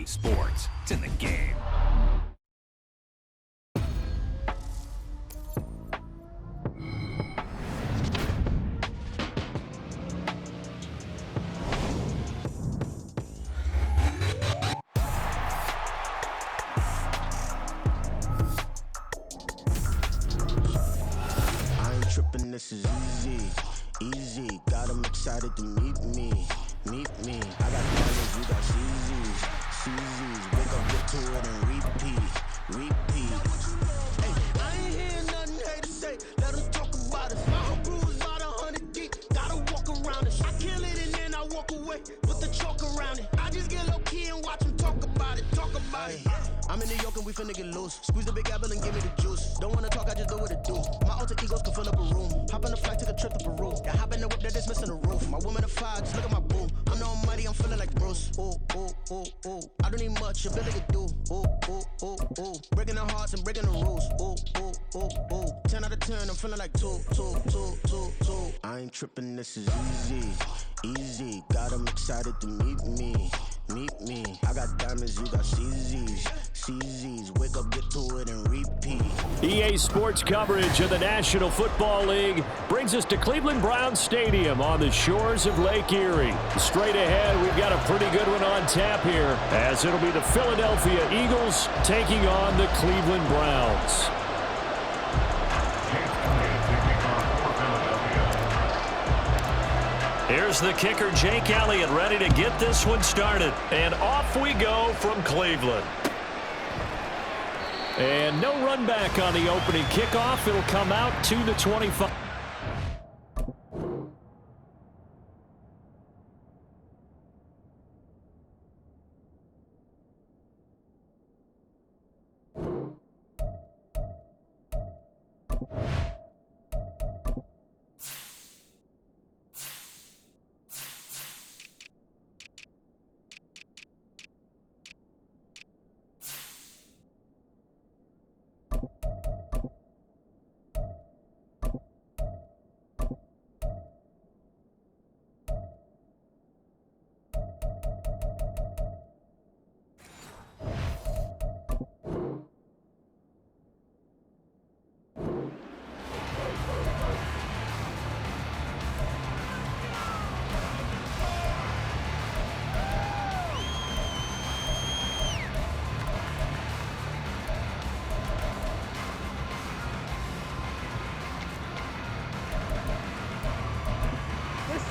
sports. It's in the game. Tripping, this is easy. Got 'em excited to meet me. I got diamonds, you got CZs. Wake up, get to it and repeat. Hey, I ain't hear nothing haters say. Let 'em talk about it. My whole crew is about 100 deep. Gotta walk around it. I kill it and then I walk away. Put the chalk around it. I just get low key and watch 'em talk about it. I'm in New York and we finna get loose. Squeeze the big apple and give me the juice. Don't wanna talk, I just do what it do. My alter egos can fill up a room. Hop on the flight, take a trip to Peru. Yeah, hop in the whip that is missing the roof. My woman a fire, just look at my boo. I'm the almighty, I'm feeling like Bruce. Ooh. I don't need much, your ability to do. Ooh. Breaking the hearts and breaking the rules. Ooh. 10 out of 10, I'm feeling like two. I ain't tripping, this is easy. Got 'em excited to meet me. I got diamonds, you got CZs. Wake up, get to it and repeat. EA Sports coverage of the National Football League brings us to Cleveland Browns Stadium on the shores of Lake Erie. Straight ahead, we've got a pretty good one on tap here, as it'll be the Philadelphia Eagles taking on the Cleveland Browns. Here's the kicker, Jake Elliott, ready to get this one started. And off we go from Cleveland. And no run back on the opening kickoff. It'll come out to the 25.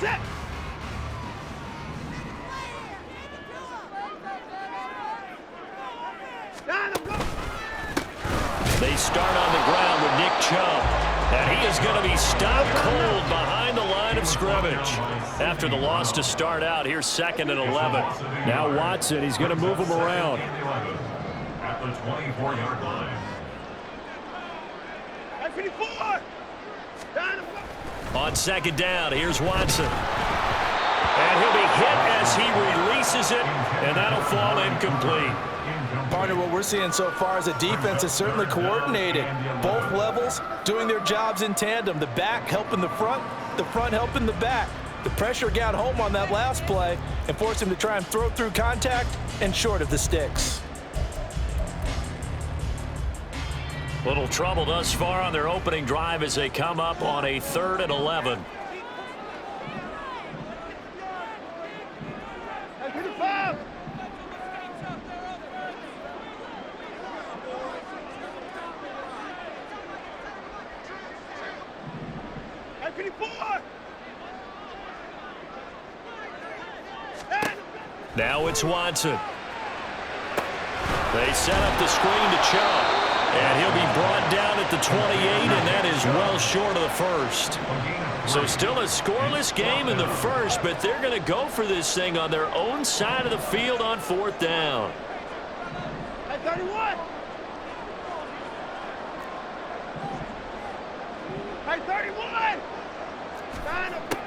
Set. They start on the ground with Nick Chubb. And he is going to be stopped cold behind the line of scrimmage. After the loss to start out, here's 2nd and 11. Now Watson, he's going to move him around. At the 24-yard line. 54. On 2nd down, here's Watson. And he'll be hit as he releases it, and that'll fall incomplete. Partner, what we're seeing so far is a defense is certainly coordinated. Both levels doing their jobs in tandem. The back helping the front helping the back. The pressure got home on that last play and forced him to try and throw through contact and short of the sticks. Little trouble thus far on their opening drive as they come up on a 3rd and 11. Now it's Watson. They set up the screen to Chubb. And he'll be brought down at the 28, and that is well short of the first. So still a scoreless game in the first, but they're going to go for this thing on their own side of the field on 4th down. 31. 31.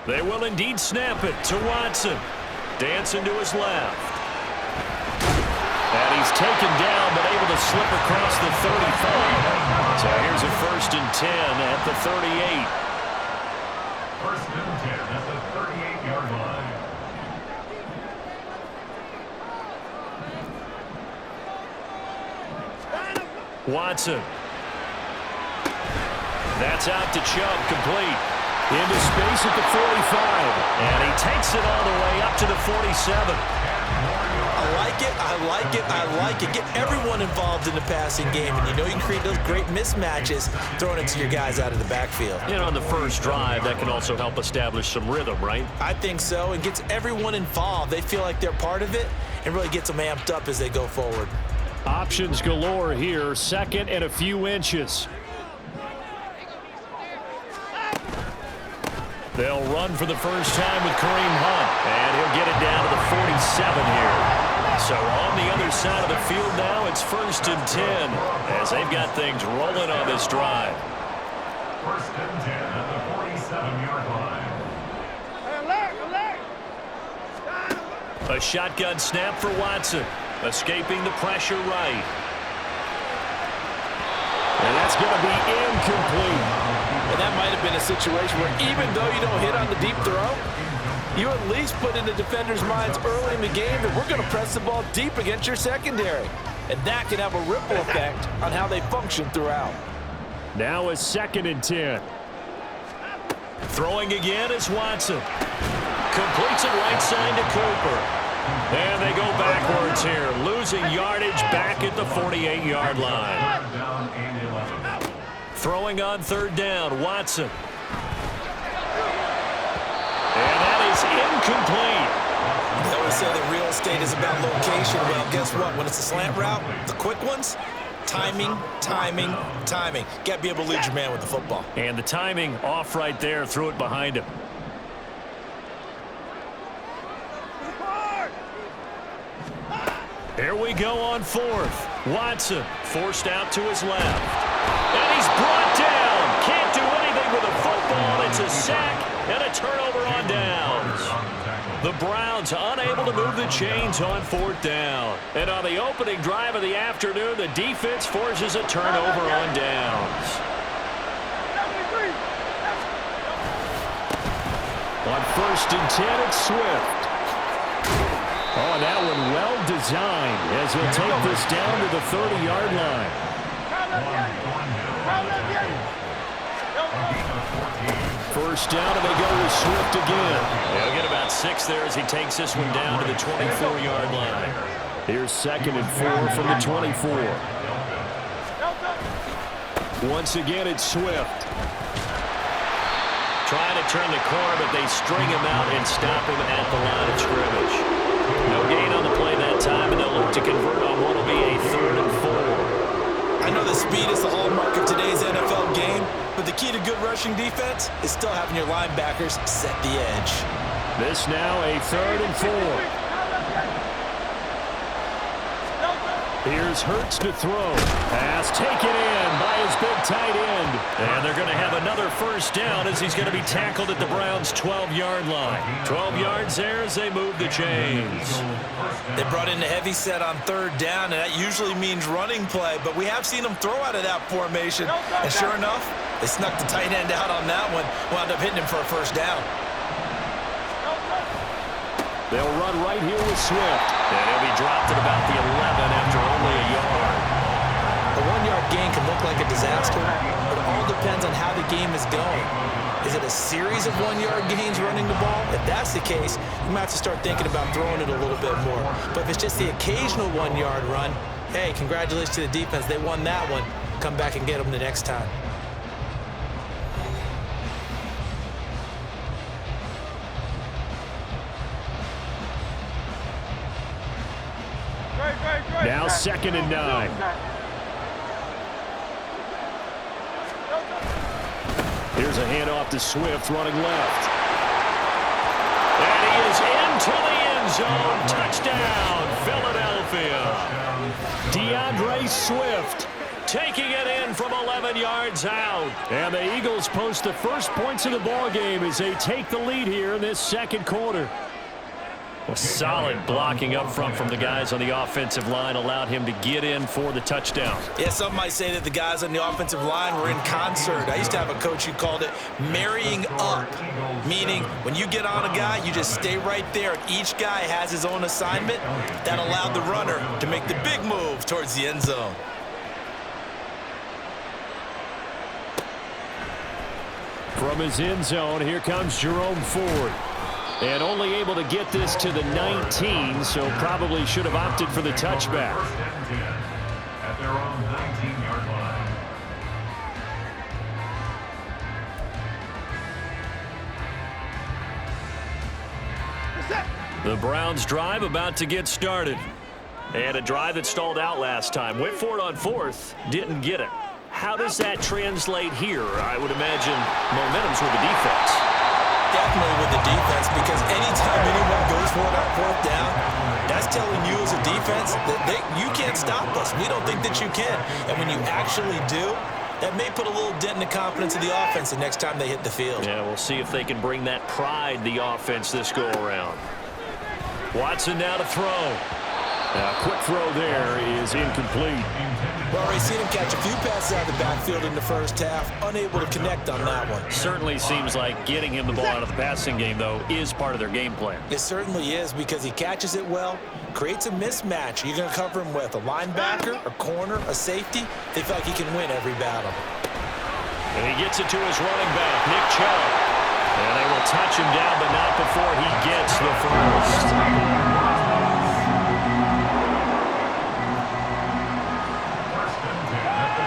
They will indeed snap it to Watson. Dancing to his left. And he's taken down, but able to slip across the 35. So here's a 1st and 10 at the 38. 1st and 10 at the 38-yard line. Watson. That's out to Chubb, complete. Into space at the 45. And he takes it all the way up to the 47. I like it, I like it, I like it. Get everyone involved in the passing game, and you know you can create those great mismatches throwing it to your guys out of the backfield. And on the first drive, that can also help establish some rhythm, right? I think so, and gets everyone involved. They feel like they're part of it, and really gets them amped up as they go forward. Options galore here, second and a few inches. They'll run for the first time with Kareem Hunt, and he'll get it down to the 47 here. So on the other side of the field now, it's 1st and 10 as they've got things rolling on this drive. 1st and 10 at the 47-yard line. A shotgun snap for Watson, escaping the pressure right. And that's going to be incomplete. And that might have been a situation where even though you don't hit on the deep throw, you at least put in the defenders' minds early in the game that we're going to press the ball deep against your secondary. And that can have a ripple effect on how they function throughout. Now a 2nd and 10. Throwing again is Watson. Completes it right side to Cooper. And they go backwards here, losing yardage back at the 48-yard line. Throwing on 3rd down, Watson. And that is incomplete. They always say that real estate is about location. Well, guess what? When it's a slant route, the quick ones, timing, timing, timing. Got to be able to lead your man with the football. And the timing off right there, threw it behind him. Here we go on 4th. Watson forced out to his left. And he's brought down. Can't do anything with a football. It's a sack and a turnover on downs. The Browns unable to move the chains on 4th down. And on the opening drive of the afternoon, the defense forces a turnover on downs. On 1st and 10, it's Swift. Oh, and that one well designed as he'll take this down to the 30-yard line. First down, and they go with Swift again. They'll get about 6 there as he takes this one down to the 24-yard line. Here's 2nd and 4 from the 24. Once again, it's Swift. Trying to turn the corner, but they string him out and stop him at the line of scrimmage. No gain on the play that time, and they'll look to convert on what will be a 3rd and 4. I know that speed is the hallmark of today's NFL game, but the key to good rushing defense is still having your linebackers set the edge. This now a 3rd and 4. Here's Hurts to throw. Pass taken in by his big tight end. And they're going to have another first down as he's going to be tackled at the Browns' 12-yard line. 12 yards there as they move the chains. They brought in a heavy set on 3rd down, and that usually means running play, but we have seen them throw out of that formation. And sure enough, they snuck the tight end out on that one, wound up hitting him for a first down. They'll run right here with Swift. And he'll be dropped at about the 11 after only a yard. A 1-yard gain can look like a disaster, but it all depends on how the game is going. Is it a series of 1-yard gains running the ball? If that's the case, you might have to start thinking about throwing it a little bit more. But if it's just the occasional 1-yard run, hey, congratulations to the defense. They won that one. Come back and get them the next time. Now 2nd and 9. Here's a handoff to Swift running left. And he is into the end zone. Touchdown, Philadelphia. DeAndre Swift taking it in from 11 yards out. And the Eagles post the first points of the ball game as they take the lead here in this 2nd quarter. Well, solid blocking up front from the guys on the offensive line allowed him to get in for the touchdown. Yeah, some might say that the guys on the offensive line were in concert. I used to have a coach who called it marrying up, meaning when you get on a guy, you just stay right there. Each guy has his own assignment that allowed the runner to make the big move towards the end zone. From his end zone, here comes Jerome Ford. And only able to get this to the 19, so probably should have opted for the touchback. First and 10 at their own 19-yard line. The Browns drive about to get started. And a drive that stalled out last time. Went for it on fourth, didn't get it. How does that translate here? I would imagine momentum's with the defense. Definitely with the defense, because anytime anyone goes for it on fourth down, that's telling you as a defense that you can't stop us. We don't think that you can. And when you actually do, that may put a little dent in the confidence of the offense the next time they hit the field. Yeah, we'll see if they can bring that pride, the offense, this go-around. Watson now to throw. A quick throw there is incomplete. Well, already seen him catch a few passes out of the backfield in the first half, unable to connect on that one. Certainly seems like getting him the ball out of the passing game, though, is part of their game plan. It certainly is, because he catches it well, creates a mismatch. You're going to cover him with a linebacker, a corner, a safety. They feel like he can win every battle. And he gets it to his running back, Nick Chubb. And they will touch him down, but not before he gets the first.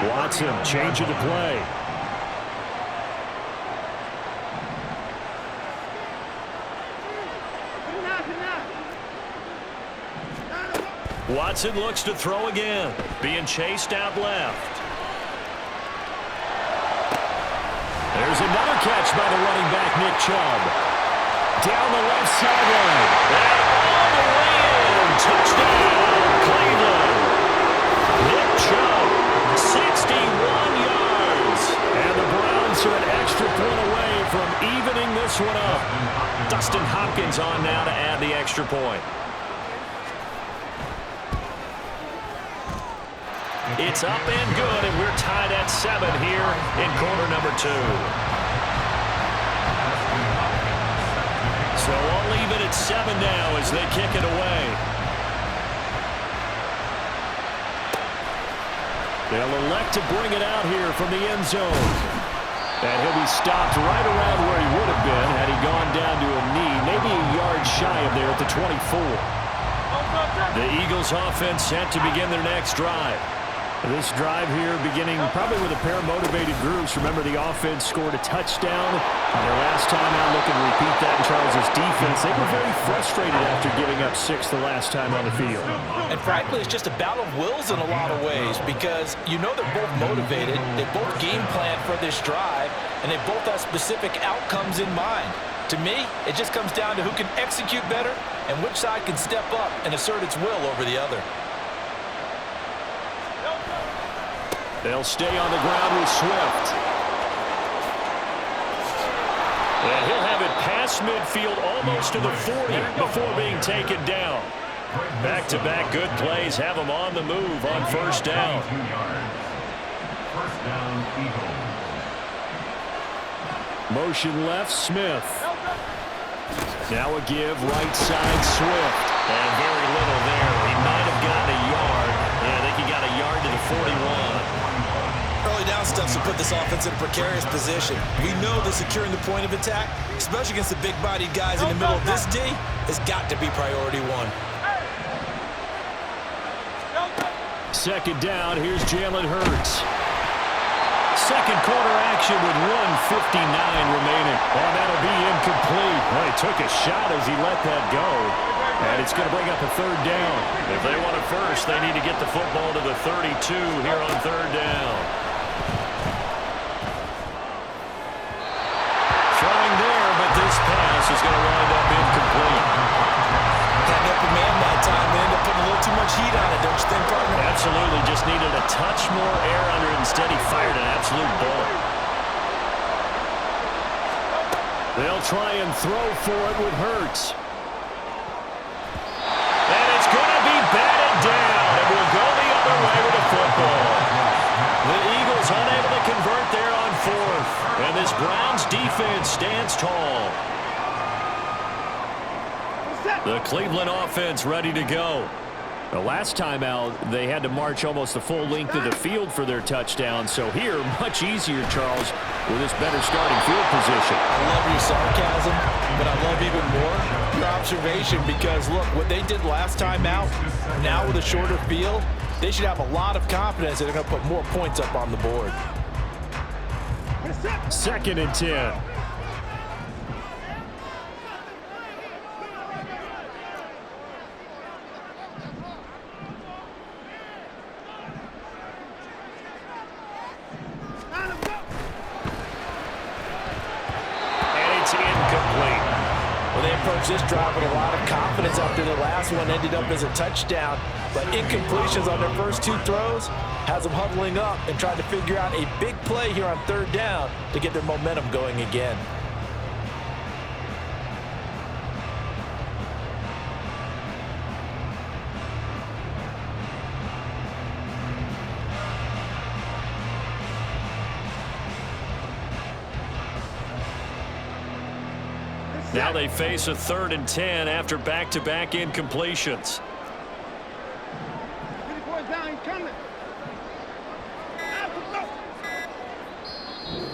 Watson changing the play. Watson looks to throw again. Being chased out left. There's another catch by the running back, Nick Chubb. Down the left sideline. And all the way in. Touchdown, Cleveland. Nick Chubb, 61 yards. And the Browns are an extra point away from evening this one up. Dustin Hopkins on now to add the extra point. It's up and good, and we're tied at 7 here in quarter number 2. So I'll leave it at 7 now as they kick it away. They'll elect to bring it out here from the end zone. And he'll be stopped right around where he would have been had he gone down to a knee, maybe a yard shy of there at the 24. The Eagles offense set to begin their next drive. This drive here beginning probably with a pair of motivated groups. Remember, the offense scored a touchdown. Their last time out, looking to repeat that in Charles' defense. They were very frustrated after giving up 6 the last time on the field. And frankly, it's just a battle of wills in a lot of ways, because you know they're both motivated. They both game plan for this drive, and they both have specific outcomes in mind. To me, it just comes down to who can execute better and which side can step up and assert its will over the other. They'll stay on the ground with Swift. And he'll have it past midfield almost to the 40 before being taken down. Back-to-back good plays have him on the move on first down. First down, Eagles. Motion left, Smith. Now a give right side, Swift. And very little there. He might have gotten a yard. Yeah, I think he got a yard to the 41. Early down stuffs will put this offense in a precarious position. We know that securing the point of attack, especially against the big-bodied guys in the middle of this D, has got to be priority 1. Second down, here's Jalen Hurts. Second quarter action with 1:59 remaining. Oh, that'll be incomplete. Well, he took a shot as he let that go. And it's going to bring up a third down. If they want it first, they need to get the football to the 32 here on third down. Throwing there, but this pass is going to wind up incomplete. Had an open man that time and ended up putting a little too much heat on it, don't you think, partner? Absolutely, just needed a touch more air under it. Instead, he fired an absolute bullet. They'll try and throw for it with Hurts. And it's going to be batted down. It will go the other way with the football. The Eagles unable to convert there on fourth. And this Browns defense stands tall. The Cleveland offense ready to go. The last time out, they had to march almost the full length of the field for their touchdown. So here, much easier, Charles, with this better starting field position. I love your sarcasm, but I love even more your observation because, look, what they did last time out, now with a shorter field, they should have a lot of confidence that they're going to put more points up on the board. 2nd and 10. This drive with a lot of confidence after the last one ended up as a touchdown, but incompletions on their first 2 throws has them huddling up and trying to figure out a big play here on 3rd down to get their momentum going again. Now they face a 3rd and 10 after back-to-back incompletions.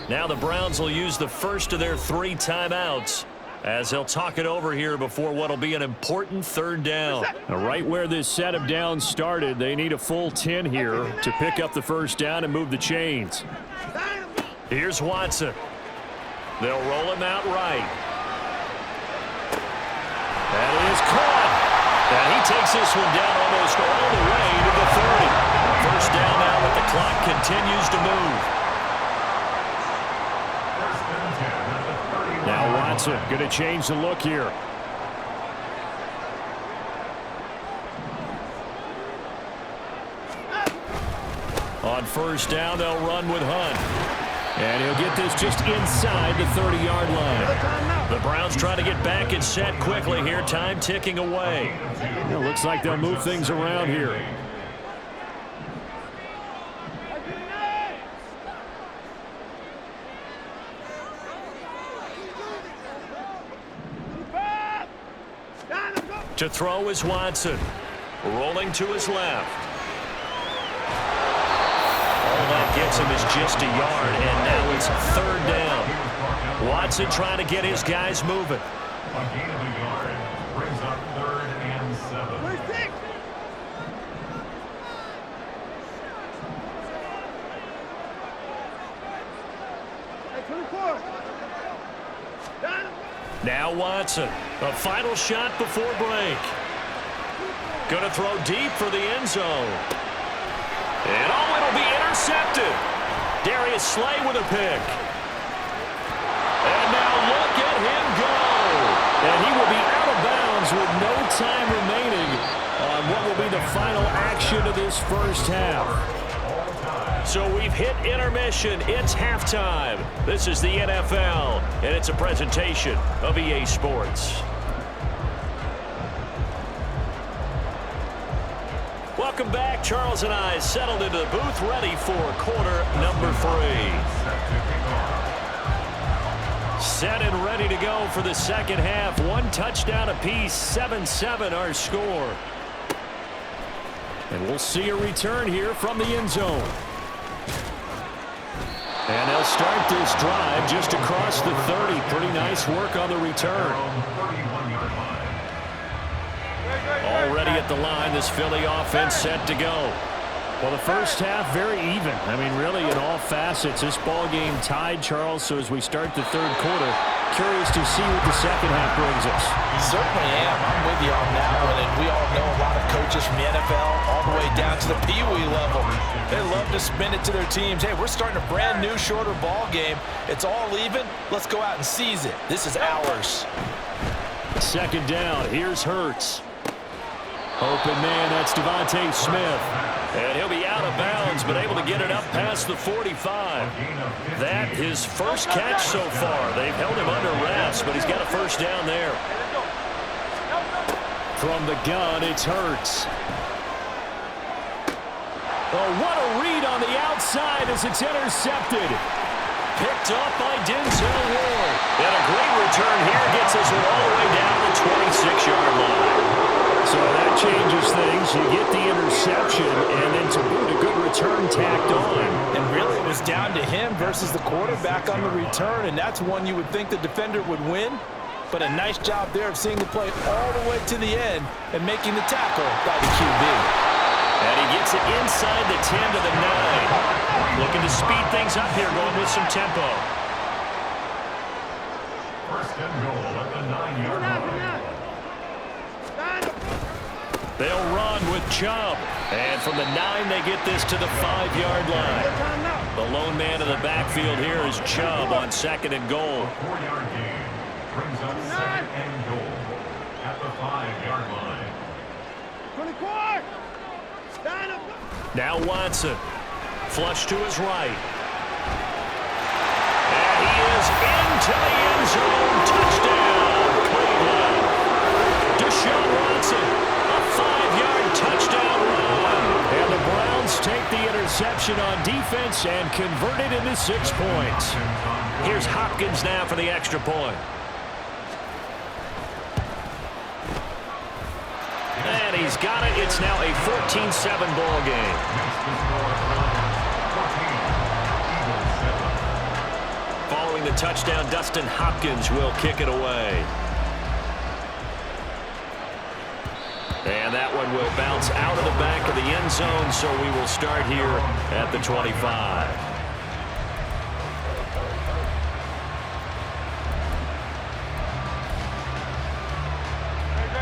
Now the Browns will use the first of their 3 timeouts as they'll talk it over here before what will be an important 3rd down. Now, right where this set of downs started, they need a full 10 here to pick up the first down and move the chains. Here's Watson. They'll roll him out right. That is caught. And he takes this one down almost all the way to the 30. First down now, but the clock continues to move. Now Watson going to change the look here. On first down, they'll run with Hunt. And he'll get this just inside the 30-yard line. The Browns trying to get back and set quickly here. Time ticking away. It looks like they'll move things around here. To throw is Watson. Rolling to his left. All that gets him is just a yard, and now it's 3rd down. Watson trying to get his guys moving. A gain of a yard brings up 3rd and 7. Now Watson, a final shot before break. Going to throw deep for the end zone. And oh, it'll be intercepted. Darius Slay with a pick. And now look at him go. And he will be out of bounds with no time remaining on what will be the final action of this first half. So we've hit intermission. It's halftime. This is the NFL, and it's a presentation of EA Sports. Welcome back. Charles and I settled into the booth, ready for quarter number 3. Set and ready to go for the second half. 1 touchdown apiece, 7-7 our score. And we'll see a return here from the end zone. And they'll start this drive just across the 30. Pretty nice work on the return. Already at the line, this Philly offense set to go. Well, the first half, very even. I mean, really, in all facets, this ball game tied, Charles. So as we start the 3rd quarter, curious to see what the second half brings us. Certainly am. I'm with you on that one. And we all know a lot of coaches from the NFL all the way down to the Pee-wee level. They love to spin it to their teams. Hey, we're starting a brand new, shorter ball game. It's all even. Let's go out and seize it. This is ours. Second down. Here's Hurts. Open man, that's Devontae Smith. And he'll be out of bounds, but able to get it up past the 45. That his first catch so far. They've held him under wraps, but he's got a first down there. From the gun, it's Hurts. Oh, what a read on the outside as it's intercepted. Picked up by Denzel Ward. And a great return here gets us all the way down the 26-yard line. So that changes things. You get the interception, and then to boot, a good return tacked on. And really, it was down to him versus the quarterback on the return, and that's one you would think the defender would win. But a nice job there of seeing the play all the way to the end and making the tackle by the QB. And he gets it inside the 10 to the 9. Looking to speed things up here, going with some tempo. First and goal at the 9-yard line. They'll run with Chubb. And from the 9, they get this to the 5-yard line. The lone man in the backfield here is Chubb on 2nd and goal. 4-yard gain brings up 2nd and goal at the 5-yard line. 24. Stand up. Now Watson. Flush to his right. And he is into the end zone. Touchdown, Cleveland. Deshaun Watson, a 5-yard touchdown run. And the Browns take the interception on defense and convert it into 6 points. Here's Hopkins now for the extra point. And he's got it. It's now a 14-7 ball game. Following the touchdown, Dustin Hopkins will kick it away. And that one will bounce out of the back of the end zone, so we will start here at the 25.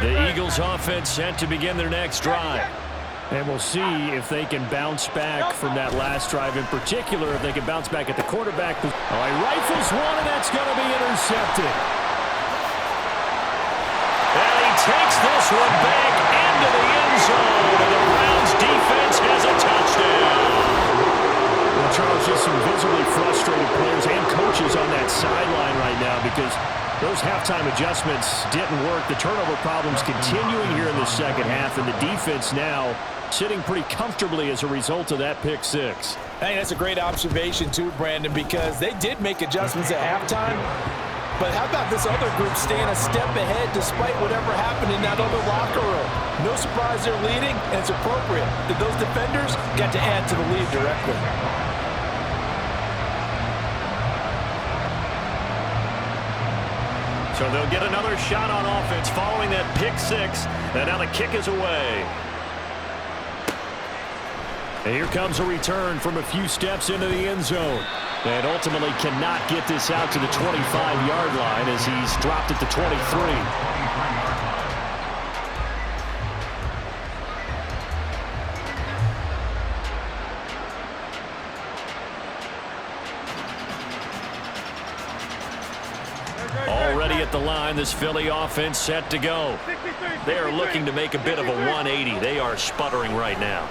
The Eagles offense set to begin their next drive. And we'll see if they can bounce back from that last drive in particular, if they can bounce back at the quarterback. Oh, he rifles one, and that's going to be intercepted. And he takes this one back into the end zone, and the Browns defense has a touchdown. Well, Charles, just some visibly frustrated players and coaches on that sideline right now because those halftime adjustments didn't work. The turnover problems continuing here in the second half, and the defense now sitting pretty comfortably as a result of that pick six. Hey, that's a great observation too, Brandon, because they did make adjustments at halftime. But how about this other group staying a step ahead despite whatever happened in that other locker room? No surprise they're leading, and it's appropriate that those defenders got to add to the lead directly. So they'll get another shot on offense following that pick six. And now the kick is away. And here comes a return from a few steps into the end zone. And ultimately cannot get this out to the 25-yard line as he's dropped at the 23. Already at the line, this Philly offense set to go. They are looking to make a bit of a 180. They are sputtering right now.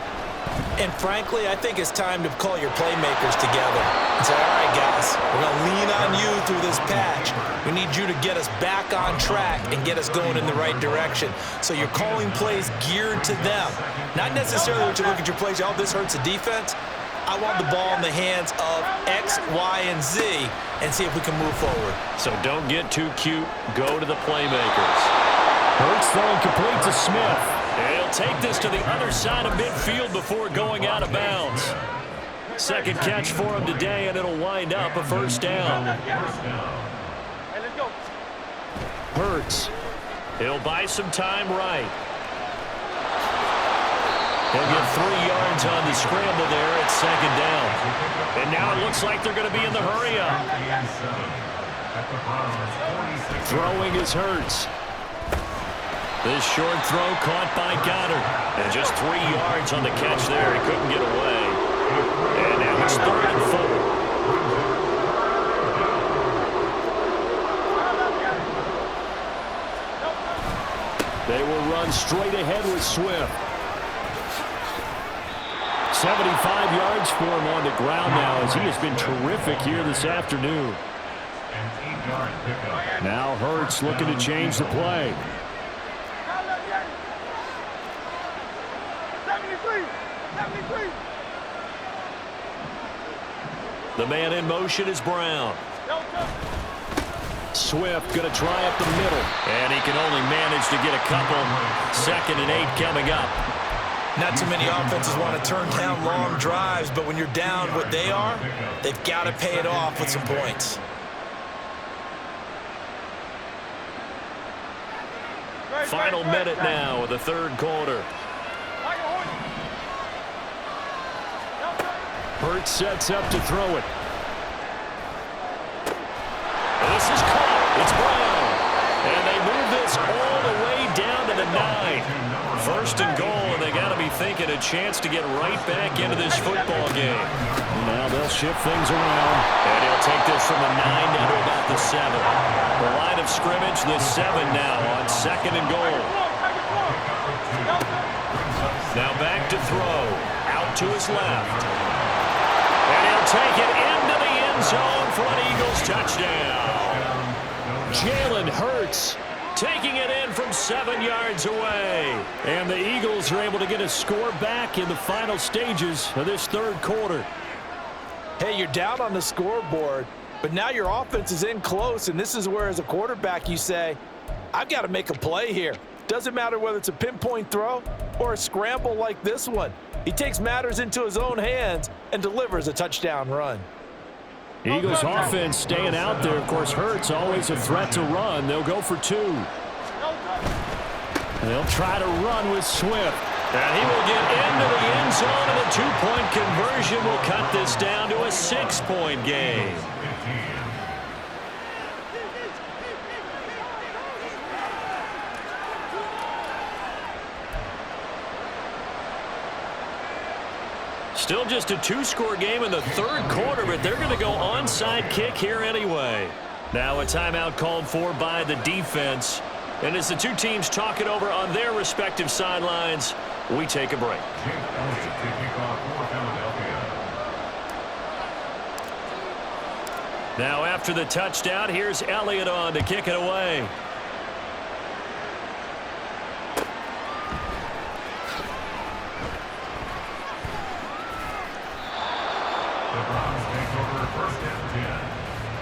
And frankly, I think it's time to call your playmakers together and say, all right, guys, we're going to lean on you through this patch. We need you to get us back on track and get us going in the right direction. So you're calling plays geared to them. Not necessarily when you look at your plays, oh, this hurts the defense. I want the ball in the hands of X, Y, and Z and see if we can move forward. So don't get too cute. Go to the playmakers. Hurts throwing complete to Smith. And he'll take this to the other side of midfield before going out of bounds. Second catch for him today, and it'll wind up a first down. Hurts. He'll buy some time right. He'll get 3 yards on the scramble there at second down. And now it looks like they're going to be in the hurry-up. Throwing is Hurts. This short throw caught by Goddard. And just 3 yards on the catch there. He couldn't get away. And now it's 3rd and 4. They will run straight ahead with Swift. 75 yards for him on the ground now as he has been terrific here this afternoon. Now Hurts looking to change the play. 73. The man in motion is Brown. Swift going to try up the middle. And he can only manage to get a couple. 2nd and 8 coming up. Not too many offenses want to turn down long drives, but when you're down what they are, they've got to pay it off with some points. Final minute now of the 3rd quarter. Hurts sets up to throw it. This is caught. It's Brown. And they move this all the way down to the 9. 1st and goal, and they got to be thinking a chance to get right back into this football game. Now they'll shift things around. And he'll take this from the 9 down to about the 7. The line of scrimmage, the 7 now on 2nd and goal. Now back to throw. Out to his left. And he'll take it into the end zone for an Eagles touchdown. Jalen Hurts taking it in from 7 yards away. And the Eagles are able to get a score back in the final stages of this 3rd quarter. Hey, you're down on the scoreboard, but now your offense is in close, and this is where, as a quarterback, you say, I've got to make a play here. Doesn't matter whether it's a pinpoint throw or a scramble like this one. He takes matters into his own hands and delivers a touchdown run. Eagles offense staying out there. Of course, Hurts always a threat to run. They'll go for 2. They'll try to run with Swift. And he will get into the end zone, and a 2-point conversion will cut this down to a 6-point game. Still just a 2-score game in the 3rd quarter, but they're going to go onside kick here anyway. Now a timeout called for by the defense. And as the two teams talk it over on their respective sidelines, we take a break. Now after the touchdown, here's Elliott on to kick it away. The Browns take over 1st and 10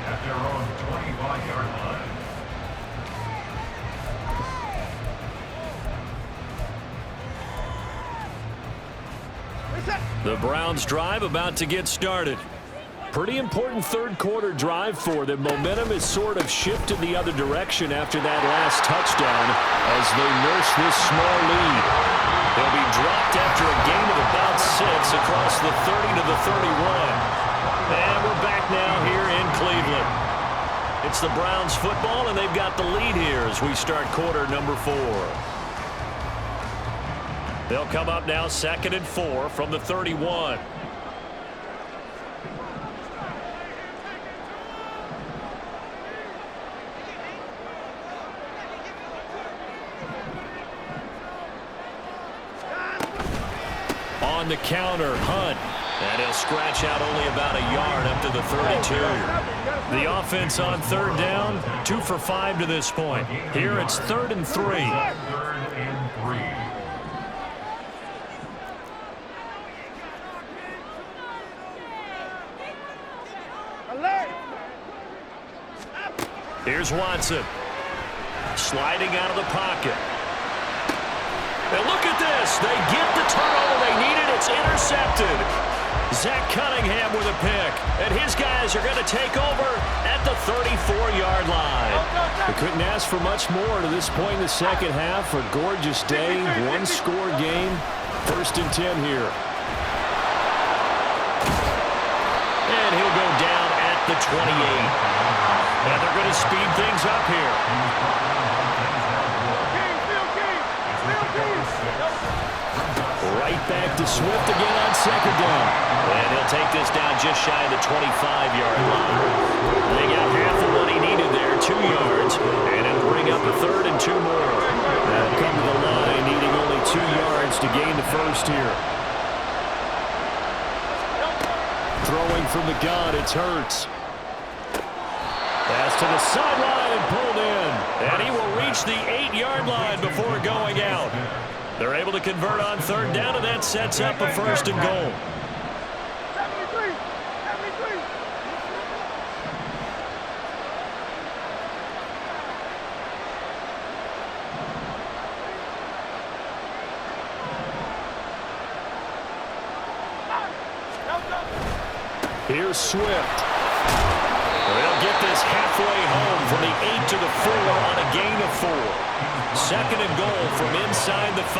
at their own 25-yard line. The Browns drive about to get started. Pretty important 3rd quarter drive for them. Momentum has sort of shifted the other direction after that last touchdown as they nurse this small lead. They'll be dropped after a gain of about 6 across the 30 to the 31. And we're back now here in Cleveland. It's the Browns football, and they've got the lead here as we start quarter number 4. They'll come up now 2nd and 4 from the 31. On the counter, Hunt. And he'll scratch out only about a yard up to the 32. The offense on 3rd down, 2 for 5 to this point. Here it's 3rd and 3. 3rd and 3. Here's Watson. Sliding out of the pocket. And look at this. They get the turnover they needed. It's intercepted. Zach Cunningham with a pick. And his guys are going to take over at the 34-yard line. They couldn't ask for much more to this point in the 2nd half. A gorgeous day, 1-score game. 1st and 10 here. And he'll go down at the 28. And they're going to speed things up here. Right back to Swift again on 2nd down. And he'll take this down just shy of the 25-yard line. They got half of what he needed there, 2 yards. And it'll bring up a 3rd and 2 more. They'll come to the line, needing only 2 yards to gain the 1st here. Throwing from the gun, it's Hurts. Pass to the sideline and pulled in. And he will reach the 8-yard line before going out. They're able to convert on 3rd down, and that sets up a 1st and goal. Here's Swift. They'll get this halfway home from the 8 to the 4 on a gain of 4. Second and goal from inside the 5.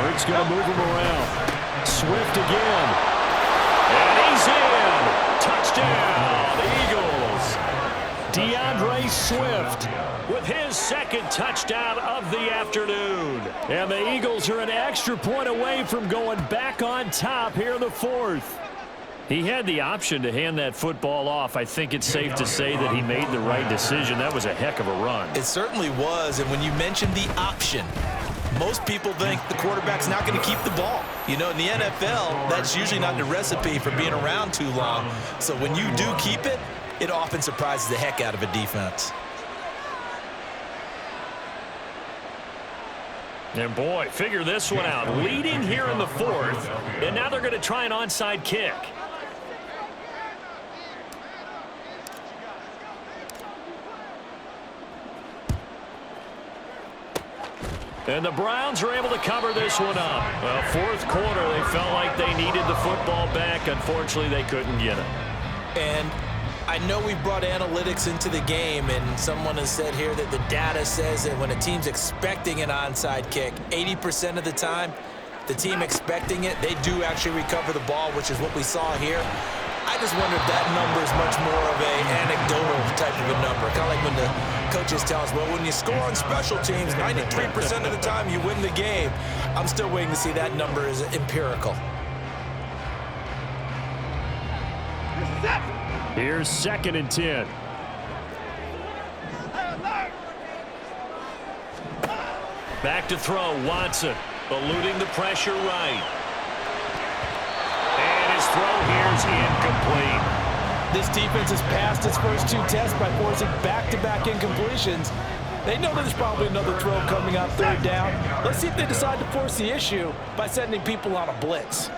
Hurts going to move him around. Swift again. And he's in. Touchdown, Eagles. DeAndre Swift with his second touchdown of the afternoon. And the Eagles are an extra point away from going back on top here in the 4th. He had the option to hand that football off. I think it's safe to say that he made the right decision. That was a heck of a run. It certainly was, and when you mentioned the option, most people think the quarterback's not going to keep the ball. You know, in the NFL, that's usually not the recipe for being around too long. So when you do keep it, it often surprises the heck out of a defense. And boy, figure this one out. Leading here in the 4th, and now they're going to try an onside kick. And the Browns are able to cover this one up. Well, 4th quarter, they felt like they needed the football back. Unfortunately, they couldn't get it. And I know we brought analytics into the game, and someone has said here that the data says that when a team's expecting an onside kick, 80% of the time, the team expecting it, they do actually recover the ball, which is what we saw here. I just wonder if that number is much more of an anecdotal type of a number. Kind of like when the coaches tell us, well, when you score on special teams, 93% of the time you win the game. I'm still waiting to see that number is empirical. Here's 2nd and 10. Back to throw, Watson, eluding the pressure right. And his throw here's incomplete. This defense has passed its first 2 tests by forcing back-to-back incompletions. They know that there's probably another throw coming out 3rd down. Let's see if they decide to force the issue by sending people on a blitz.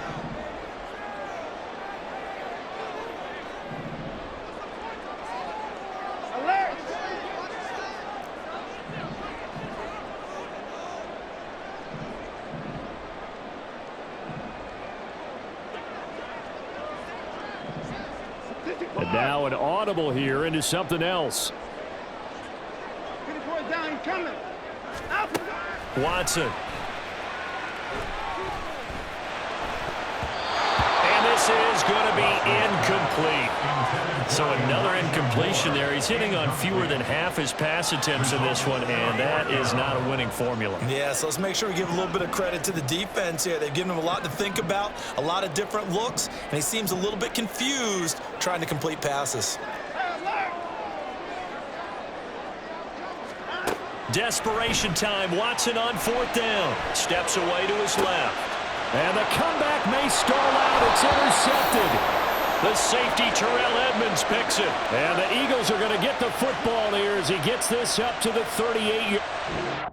And now an audible here into something else. Watson. And this is going to be incomplete. So another incompletion there. He's hitting on fewer than half his pass attempts in this one, and that is not a winning formula. Yeah, so let's make sure we give a little bit of credit to the defense here. They've given him a lot to think about, a lot of different looks, and he seems a little bit confused trying to complete passes. Desperation time. Watson on 4th down. Steps away to his left. And the comeback may stall out. It's intercepted. The safety, Terrell Edmonds, picks it. And the Eagles are going to get the football here as he gets this up to the 38-yard.